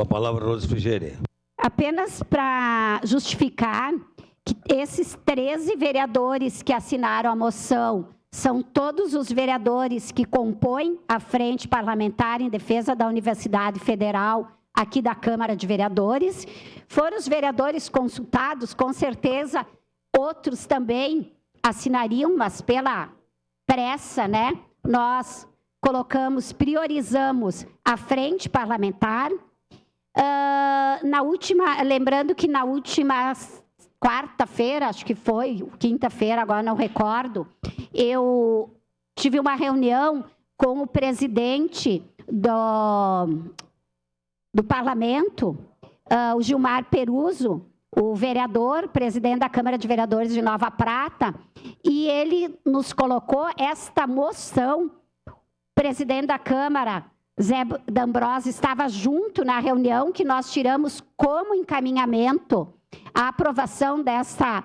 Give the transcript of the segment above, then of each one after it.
A palavra, Rose Frigieri. Apenas para justificar que esses 13 vereadores que assinaram a moção são todos os vereadores que compõem a Frente Parlamentar em Defesa da Universidade Federal aqui da Câmara de Vereadores. Foram os vereadores consultados, com certeza outros também assinariam, mas pela pressa, né? Nós priorizamos a Frente Parlamentar. Lembrando que na última quarta-feira, acho que foi, quinta-feira, agora não recordo, eu tive uma reunião com o presidente do Parlamento, o Gilmar Peruso, o vereador, presidente da Câmara de Vereadores de Nova Prata, e ele nos colocou esta moção. O presidente da Câmara, Zé D'Ambrosio, estava junto na reunião que nós tiramos como encaminhamento a aprovação dessa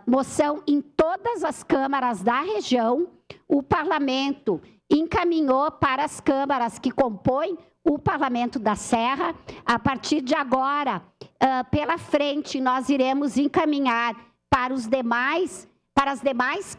moção em todas as câmaras da região. O Parlamento encaminhou para as câmaras que compõem o Parlamento da Serra. A partir de agora, pela frente, nós iremos encaminhar para as demais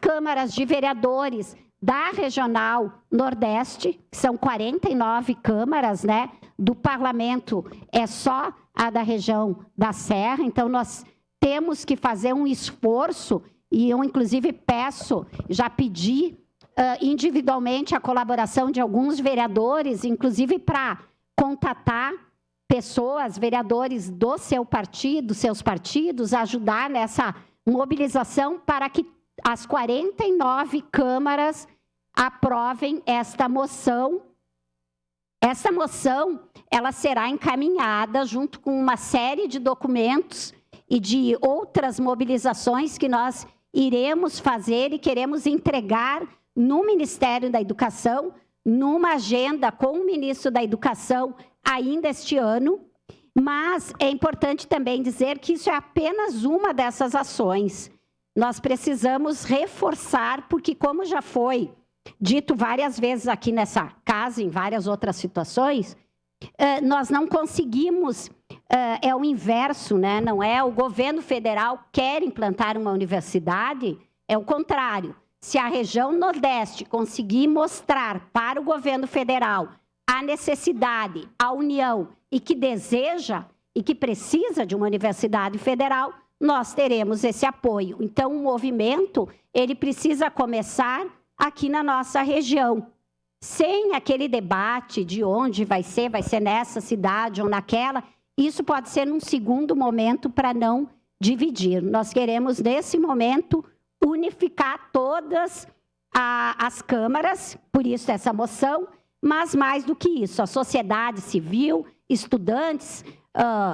câmaras de vereadores da Regional Nordeste, que são 49 câmaras, né? Do Parlamento é só a da região da Serra, então nós temos que fazer um esforço, e eu inclusive já pedi individualmente a colaboração de alguns vereadores, inclusive para contatar pessoas, vereadores do seu partido, seus partidos, ajudar nessa mobilização para que as 49 câmaras aprovem esta moção. Essa moção, ela será encaminhada junto com uma série de documentos e de outras mobilizações que nós iremos fazer e queremos entregar no Ministério da Educação, numa agenda com o ministro da Educação ainda este ano. Mas é importante também dizer que isso é apenas uma dessas ações. Nós precisamos reforçar, porque como já foi dito várias vezes aqui nessa casa, em várias outras situações, nós não conseguimos, é o inverso, né? Não é o governo federal quer implantar uma universidade, é o contrário. Se a região Nordeste conseguir mostrar para o governo federal a necessidade, a união, e que deseja e que precisa de uma universidade federal, nós teremos esse apoio. Então, o movimento, ele precisa começar aqui na nossa região, sem aquele debate de onde vai ser nessa cidade ou naquela. Isso pode ser num segundo momento para não dividir. Nós queremos, nesse momento, unificar todas as câmaras, por isso essa moção, mas mais do que isso, a sociedade civil, estudantes,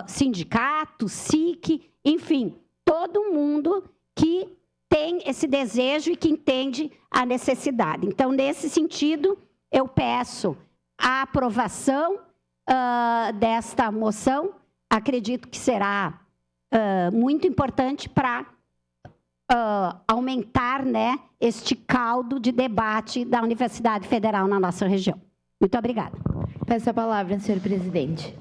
sindicatos, SIC, enfim, todo mundo que tem esse desejo e que entende a necessidade. Então, nesse sentido, eu peço a aprovação desta moção. Acredito que será muito importante para aumentar, né, este caldo de debate da Universidade Federal na nossa região. Muito obrigada. Peço a palavra, senhor presidente.